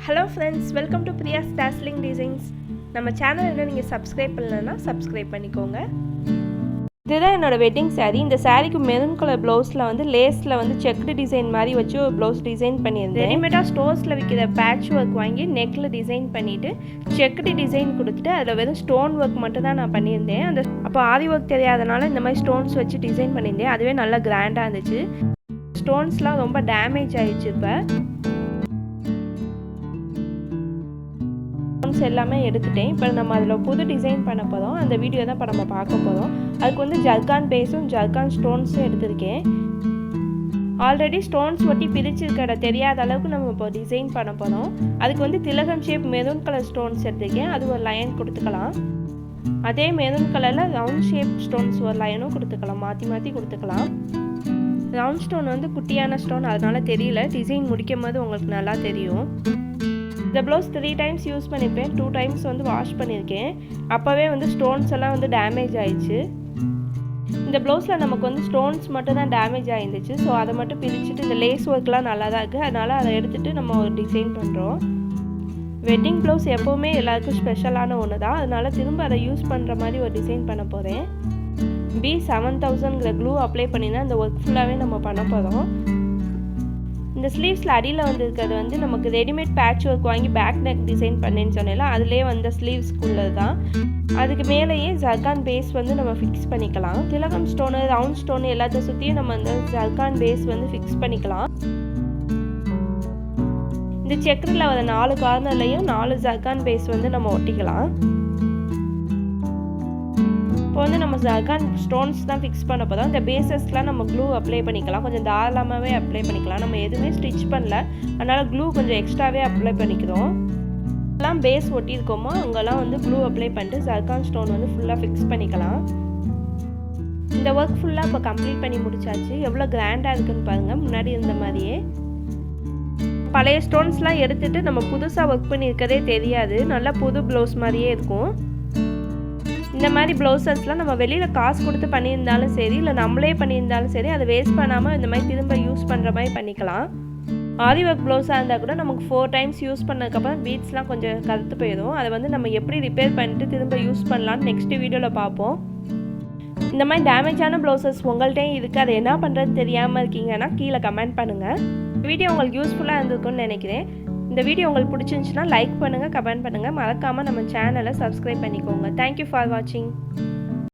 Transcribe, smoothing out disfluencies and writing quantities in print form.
Hello friends, welcome to Priya's Dazzling Designs. நம்ம channel என்ன நீங்கள் சப்ஸ்கிரைப் பண்ணலன்னா சப்ஸ்கிரைப் பண்ணிக்கோங்க. இதுதான் என்னோட வெட்டிங் saree. இந்த சாரீக்கு மெரூன் கலர் ப்ளவுஸில் வந்து லேஸில் வந்து செக்டு டிசைன் மாதிரி வச்சு ஒரு ப்ளவுஸ் டிசைன் பண்ணியிருந்தேன். ரெடிமேடாக ஸ்டோர்ஸில் விற்கிற பேட்ச் ஒர்க் வாங்கி நெக்கில் டிசைன் பண்ணிவிட்டு செக்டு டிசைன் கொடுத்துட்டு அதில் வெறும் ஸ்டோன் ஒர்க் மட்டும் தான் நான் பண்ணியிருந்தேன். அப்போ ஆரி ஒர்க் தெரியாதனால இந்த மாதிரி ஸ்டோன்ஸ் வச்சு டிசைன் பண்ணியிருந்தேன். அதுவே நல்லா கிராண்டாக இருந்துச்சு. ஸ்டோன்ஸ்லாம் ரொம்ப டேமேஜ் ஆகிடுச்சு. இப்போ எல்லாமே எடுத்துட்டேன். இப்போ நம்ம அதில் புது டிசைன் பண்ண போகிறோம். அந்த வீடியோ தான் இப்போ நம்ம பார்க்க போகிறோம். அதுக்கு வந்து ஜர்கான் பேஸும் ஜர்கான் ஸ்டோன்ஸும் எடுத்திருக்கேன். ஆல்ரெடி ஸ்டோன்ஸ் ஒட்டி பிரிச்சிருக்கிற தெரியாத அளவுக்கு நம்ம இப்போ டிசைன் பண்ண போகிறோம். அதுக்கு வந்து திலகம் ஷேப் மெரூன் கலர் ஸ்டோன்ஸ் எடுத்திருக்கேன். அது ஒரு லைன் கொடுத்துக்கலாம். அதே மெரூன் கலரில் ரவுண்ட் ஷேப் ஸ்டோன்ஸ் ஒரு லைனும் கொடுத்துக்கலாம். மாற்றி மாற்றி கொடுத்துக்கலாம். ரவுண்ட் ஸ்டோன் வந்து குட்டியான ஸ்டோன், அதனால தெரியல. டிசைன் முடிக்கும் போது உங்களுக்கு நல்லா தெரியும். இந்த ப்ளவுஸ் 3 டைம்ஸ் யூஸ் பண்ணியிருப்பேன். 2 டைம்ஸ் வந்து வாஷ் பண்ணியிருக்கேன். அப்போவே வந்து ஸ்டோன்ஸ் எல்லாம் வந்து டேமேஜ் ஆயிடுச்சு. இந்த ப்ளவுஸில் நமக்கு வந்து ஸ்டோன்ஸ் மட்டும் தான் டேமேஜ் ஆகிருந்துச்சு. ஸோ அதை மட்டும் பிரிச்சுட்டு இந்த லேஸ் ஒர்க்லாம் நல்லா தான் இருக்குது. அதனால் அதை எடுத்துகிட்டு நம்ம ஒரு டிசைன் பண்ணுறோம். வெட்டிங் ப்ளவுஸ் எப்போவுமே எல்லாருக்கும் ஸ்பெஷலான ஒன்று தான். அதனால் திரும்ப அதை யூஸ் பண்ணுற மாதிரி ஒரு டிசைன் பண்ண போகிறேன். B7000ங்கிற க்ளூ அப்ளை பண்ணினா இந்த ஒர்க் ஃபுல்லாகவே நம்ம பண்ண போகிறோம். இந்த ஸ்லீவ்ஸில் அடியில் வந்துருக்கிறது வந்து நமக்கு ரெடிமேட் பேட்ச் ஒர்க் வாங்கி பேக் நெக் டிசைன் பண்ணேன்னு சொன்னேன்ல, அதுலேயே வந்த ஸ்லீவ்ஸ்க்குள்ளது தான். அதுக்கு மேலேயே ஜர்கான் பேஸ் வந்து நம்ம ஃபிக்ஸ் பண்ணிக்கலாம். திலகம் ஸ்டோனு, ரவுண்ட் ஸ்டோனு எல்லாத்தையும் சுற்றியும் நம்ம அந்த ஜர்கான் பேஸ் வந்து ஃபிக்ஸ் பண்ணிக்கலாம். இந்த செக்கரில் வர 4 கார்னர்லையும் 4 ஜர்கான் பேஸ் வந்து நம்ம ஒட்டிக்கலாம். இப்போ வந்து நம்ம ஜர்கான் ஸ்டோன்ஸ் தான் ஃபிக்ஸ் பண்ண போதும். இந்த பேசஸ்லாம் நம்ம க்ளூ அப்ளை பண்ணிக்கலாம். கொஞ்சம் தாராளமாகவே அப்ளை பண்ணிக்கலாம். நம்ம எதுவுமே ஸ்டிச் பண்ணல, அதனால் க்ளூ கொஞ்சம் எக்ஸ்ட்ராவே அப்ளை பண்ணிக்கிறோம். எல்லாம் பேஸ் ஒட்டியிருக்கோமோ அங்கெல்லாம் வந்து க்ளூ அப்ளை பண்ணிட்டு ஜர்கான் ஸ்டோன் வந்து ஃபுல்லாக ஃபிக்ஸ் பண்ணிக்கலாம். இந்த ஒர்க் ஃபுல்லாக இப்போ கம்ப்ளீட் பண்ணி முடிச்சாச்சு. எவ்வளோ கிராண்டாக இருக்குன்னு பாருங்கள். முன்னாடி இருந்த மாதிரியே பழைய ஸ்டோன்ஸ்லாம் எடுத்துகிட்டு நம்ம புதுசாக ஒர்க் பண்ணியிருக்கதே தெரியாது. நல்லா புது ப்ளவுஸ் மாதிரியே இருக்கும். இந்த மாதிரி ப்ளவுசஸ்லாம் நம்ம வெளியில் காசு கொடுத்து பண்ணியிருந்தாலும் சரி, இல்லை நம்மளே பண்ணியிருந்தாலும் சரி, அதை வேஸ்ட் பண்ணாமல் இந்த மாதிரி திரும்ப யூஸ் பண்ணுற மாதிரி பண்ணிக்கலாம். ஆரி ஒர்க் ப்ளவுஸாக இருந்தால் கூட நமக்கு 4 டைம்ஸ் யூஸ் பண்ணதுக்கப்புறம் பீட்ஸ்லாம் கொஞ்சம் கருத்து போயிடும். அதை வந்து நம்ம எப்படி ரிப்பேர் பண்ணிட்டு திரும்ப யூஸ் பண்ணலான்னு நெக்ஸ்ட் வீடியோவில் பார்ப்போம். இந்த மாதிரி டேமேஜான ப்ளவுசஸ் உங்கள்கிட்டையும் இருக்குது. அதை என்ன பண்ணுறதுன்னு தெரியாமல் இருக்கீங்கன்னா கீழே கமெண்ட் பண்ணுங்கள். வீடியோ உங்களுக்கு யூஸ்ஃபுல்லாக இருந்திருக்கும்னு நினைக்கிறேன். இந்த வீடியோ உங்களுக்கு பிடிச்சிருந்துச்சுன்னா லைக் பண்ணுங்கள், கமெண்ட் பண்ணுங்கள். மறக்காமல் நம்ம சேனலை சப்ஸ்கிரைப் பண்ணிக்கோங்க. தேங்க்யூ ஃபார் வாட்சிங்.